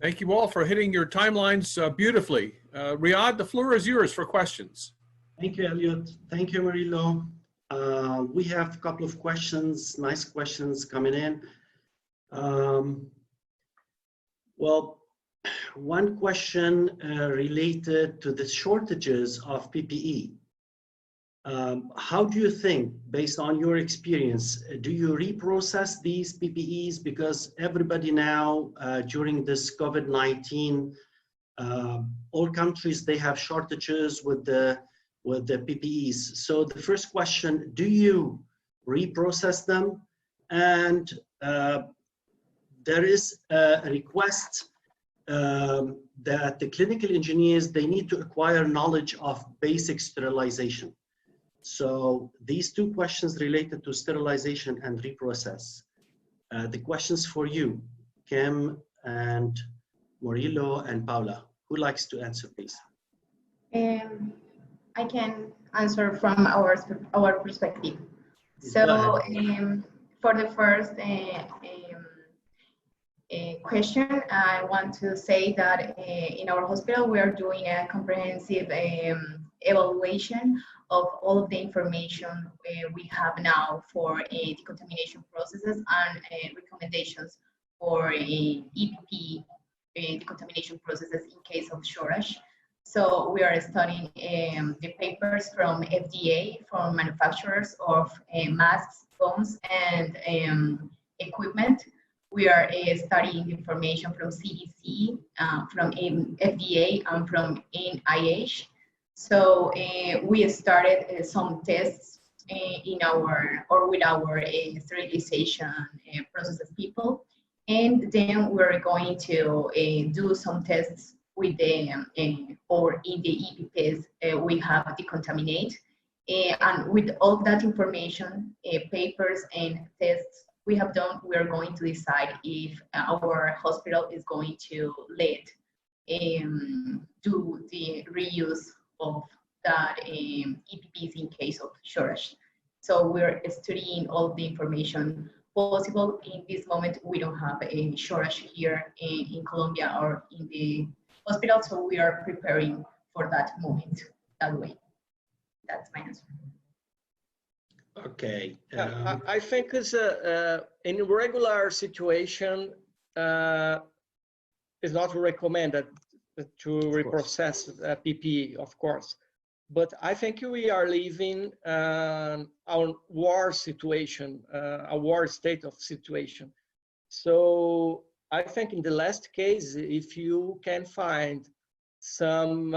Thank you all for hitting your timelines beautifully. Riyadh, the floor is yours for questions. Thank you, Elliot. Thank you, Murilo. We have a couple of questions, nice questions coming in. Well, one question related to the shortages of PPE. How do you think, based on your experience, do you reprocess these PPEs? Because everybody now, during this COVID-19, all countries, they have shortages with the PPEs. So the first question, do you reprocess them? And there is a request that the clinical engineers, they need to acquire knowledge of basic sterilization. So these two questions related to sterilization and reprocess. The questions for you, Kim and Murilo and Paula. Who likes to answer, please? I can answer from our perspective. So for the first question, I want to say that in our hospital, we are doing a comprehensive evaluation of all of the information we have now for decontamination processes and recommendations for EPP decontamination processes in case of shortage. So we are studying the papers from FDA, from manufacturers of masks, foams, and equipment. We are studying information from CDC, from FDA, and from NIH. So we started some tests with our sterilization processes people, and then we're going to do some tests with or in the EPPs we have decontaminate, and with all that information, papers and tests we have done, we are going to decide if our hospital is going to do the reuse of that EPPs in case of shortage. So we're studying all the information possible. In this moment, we don't have a shortage here in Colombia or in the hospital, so we are preparing for that moment that way. That's my answer. Okay. I think it's in a regular situation, it's not recommended to reprocess PPE, of course. But I think we are living a war situation, a war state of situation. So I think in the last case, if you can find some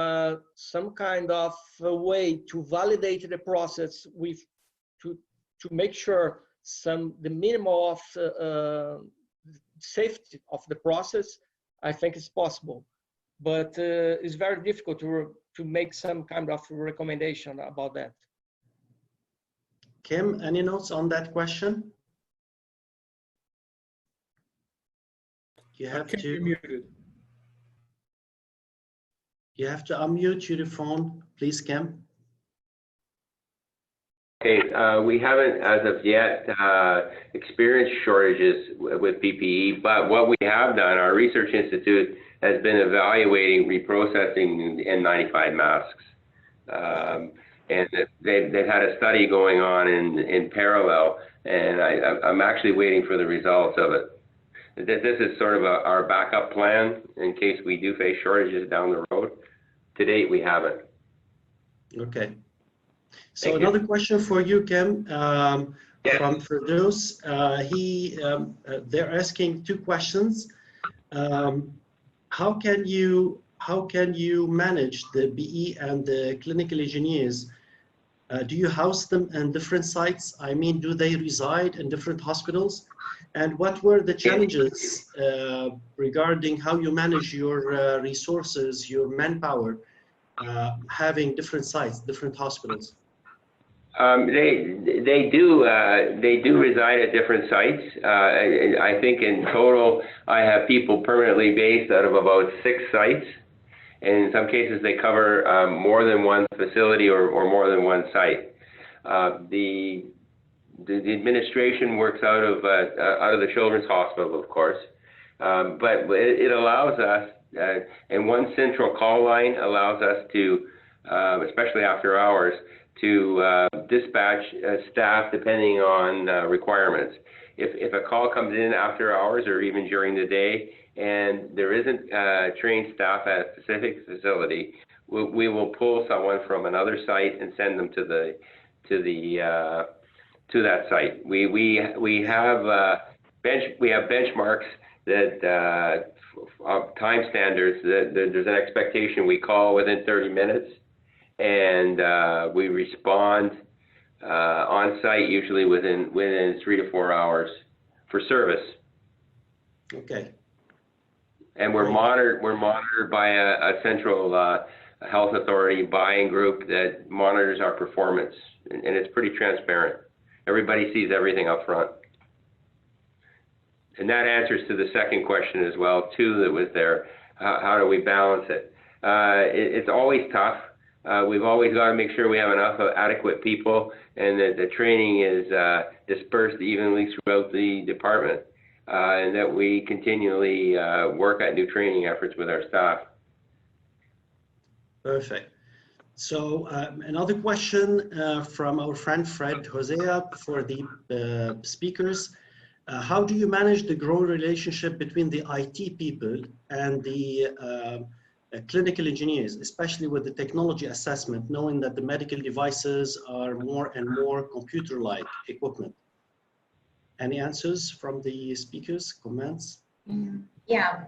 kind of a way to validate the process with to make sure the minimum of safety of the process, I think it's possible. But it's very difficult to make some kind of recommendation about that. Kim, any notes on that question? You have Kim, to. you're muted. You have to unmute your phone, please, Kim. Okay, we haven't as of yet experienced shortages with PPE, but what we have done, our research institute has been evaluating reprocessing N95 masks. And they've had a study going on in parallel, and I'm actually waiting for the results of it. This is sort of our backup plan in case we do face shortages down the road. To date, we haven't. Okay. So another question for you, Kim, from Firdaus. They're asking two questions. How can you manage the BE and the clinical engineers? Do you house them in different sites? I mean, do they reside in different hospitals? And what were the challenges regarding how you manage your resources, your manpower, having different sites, different hospitals? They do reside at different sites. I think in total, I have people permanently based out of about 6 sites. And in some cases, they cover more than one facility or more than one site. The administration works out of the Children's Hospital, of course, But it allows us, and one central call line allows us to, especially after hours, to dispatch staff depending on requirements. If a call comes in after hours or even during the day, and there isn't trained staff at a specific facility, we will pull someone from another site and send them to that site. We have benchmarks that time standards that there's an expectation we call within 30 minutes, and we respond on site usually within 3 to 4 hours for service. Okay. And we're monitored by a central health authority buying group that monitors our performance, and it's pretty transparent. Everybody sees everything up front. And that answers to the second question as well, too, that was there. How do we balance it? It's always tough. We've always got to make sure we have enough adequate people and that the training is dispersed evenly throughout the department, and that we continually work at new training efforts with our staff. Perfect. So another question from our friend Fred Hosea for the speakers. How do you manage the growing relationship between the IT people and the clinical engineers, especially with the technology assessment, knowing that the medical devices are more and more computer-like equipment? Any answers from the speakers, comments? Yeah,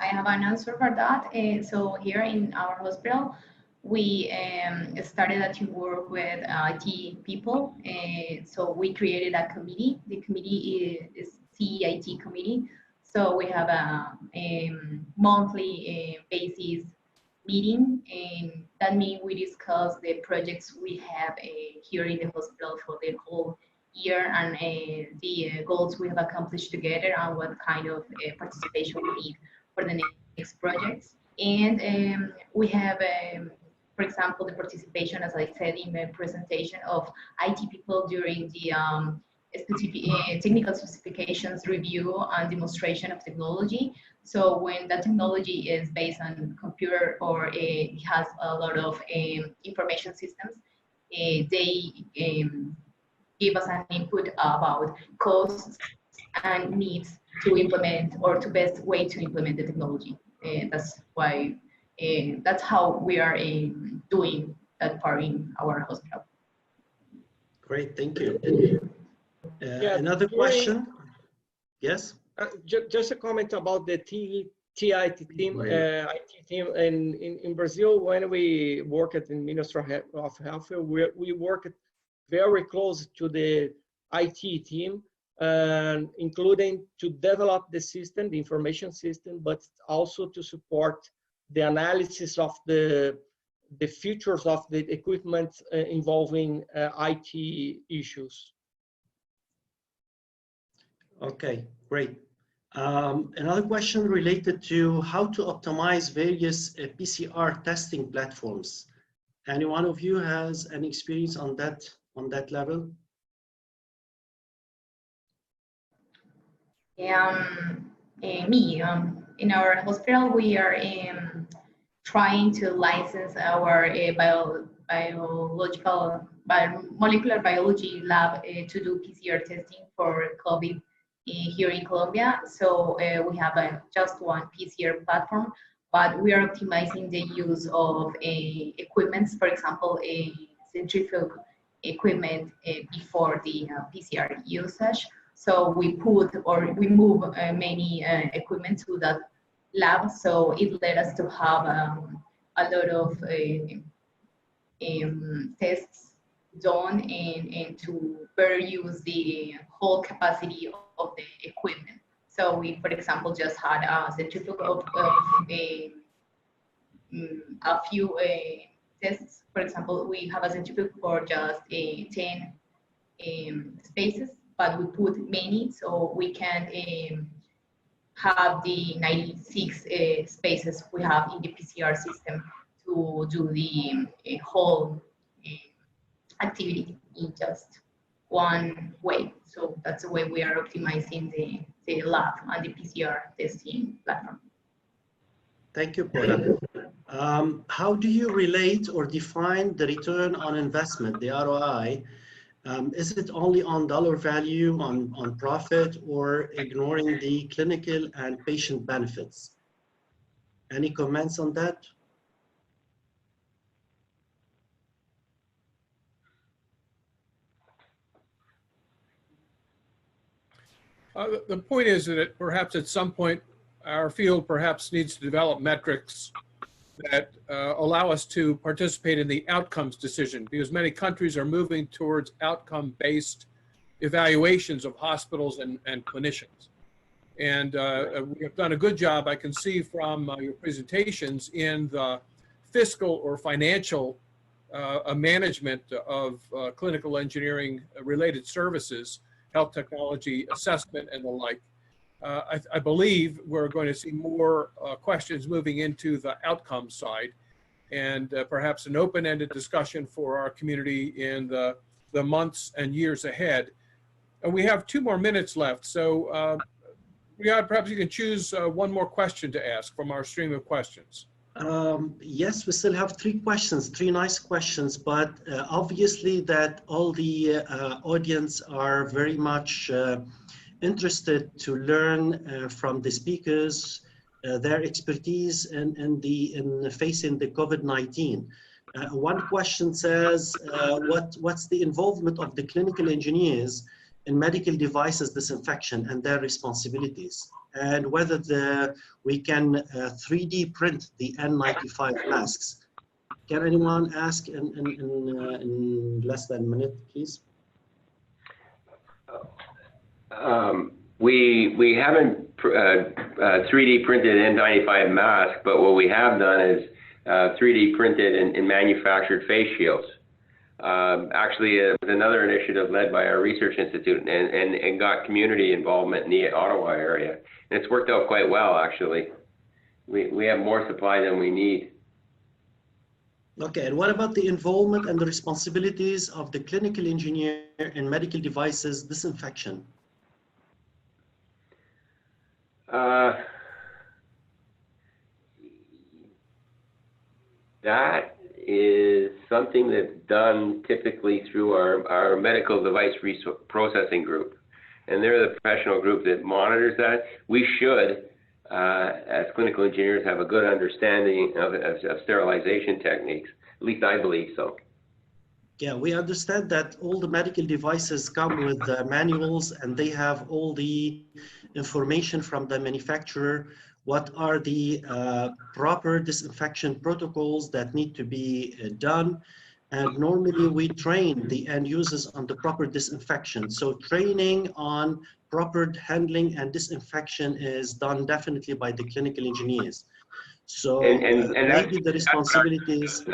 I have an answer for that. So here in our hospital, we started to work with IT people. So we created a committee. The committee is CIT committee. So we have a monthly basis meeting, and that means we discuss the projects we have here in the hospital for the whole year, and the goals we have accomplished together, and what kind of participation we need for the next projects. And we have, for example, the participation, as I said in the presentation, of IT people during the technical specifications review and demonstration of technology. So when that technology is based on computer or it has a lot of information systems, they give us an input about costs and needs to implement, or to best way to implement the technology. That's why, that's how we are doing that part in our hospital. Great, thank you. Another question? Yes? Just a comment about the TIT team, IT team in Brazil. When we work at the Ministry of Health, we work very close to the IT team, including to develop the system, the information system, but also to support the analysis of the features of the equipment involving IT issues. Okay, great. Another question related to how to optimize various PCR testing platforms. Any one of you has any experience on that level? In our hospital, we are trying to license our molecular biology lab to do PCR testing for COVID here in Colombia. So we have just one PCR platform, but we are optimizing the use of equipments, for example, a centrifuge equipment before the PCR usage. So we put or we move many equipment to that lab. So it led us to have a lot of tests done and to better use the whole capacity of the equipment. So we, for example, just had a centrifuge of a few tests. For example, we have a centrifuge for just 10 spaces, but we put many, so we can have the 96 spaces we have in the PCR system to do the whole activity in just one way. So that's the way we are optimizing the the lab and the PCR testing platform. Thank you, Paula. How do you relate or define the return on investment, the ROI? Is it only on dollar value, on profit, or ignoring the clinical and patient benefits? Any comments on that? The point is that perhaps at some point our field perhaps needs to develop metrics that allow us to participate in the outcomes decision, because many countries are moving towards outcome-based evaluations of hospitals and clinicians. And we have done a good job, I can see from your presentations, in the fiscal or financial management of clinical engineering related services, health technology assessment and the like. I believe we're going to see more questions moving into the outcome side, and perhaps an open-ended discussion for our community in the months and years ahead. And we have 2 more minutes left, so Riyad, perhaps you can choose one more question to ask from our stream of questions. Yes, we still have 3 questions, 3 nice questions, but obviously that all the audience are very much interested to learn from the speakers, their expertise in facing the COVID-19. One question says, what's the involvement of the clinical engineers in medical devices disinfection and their responsibilities, and whether we can 3D print the N95 masks? Can anyone ask in less than a minute, please? We haven't 3D printed N95 mask, but what we have done is 3D printed and manufactured face shields. Actually, it was another initiative led by our research institute and got community involvement in the Ottawa area. And it's worked out quite well, actually. We have more supply than we need. Okay, and what about the involvement and the responsibilities of the clinical engineer in medical devices disinfection? That is something that's done typically through our medical device processing group. And they're the professional group that monitors that. We should, as clinical engineers, have a good understanding of sterilization techniques. At least I believe so. Yeah, we understand that all the medical devices come with manuals, and they have all the information from the manufacturer. What are the proper disinfection protocols that need to be done? And normally we train the end users on the proper disinfection. So training on proper handling and disinfection is done definitely by the clinical engineers. So maybe the responsibilities.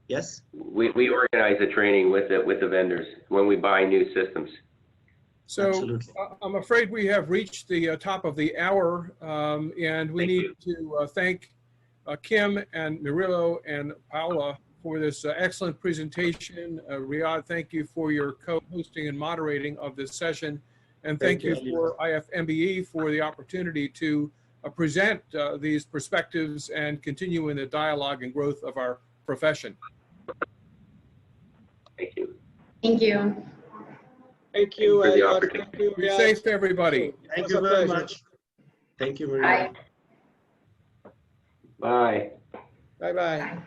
Yes? We organize the training with the vendors when we buy new systems. So I'm afraid we have reached the top of the hour, and we need to thank Kim and Murilo and Paula for this excellent presentation. Riyad, thank you for your co-hosting and moderating of this session. And thank you for IFMBE for the opportunity to present these perspectives and continue in the dialogue and growth of our profession. Thank you. Thank you. Thank you. For the opportunity. Thank you, Be safe, everybody. Thank you very much. Thank you, Maria. Bye. Bye. Bye-bye.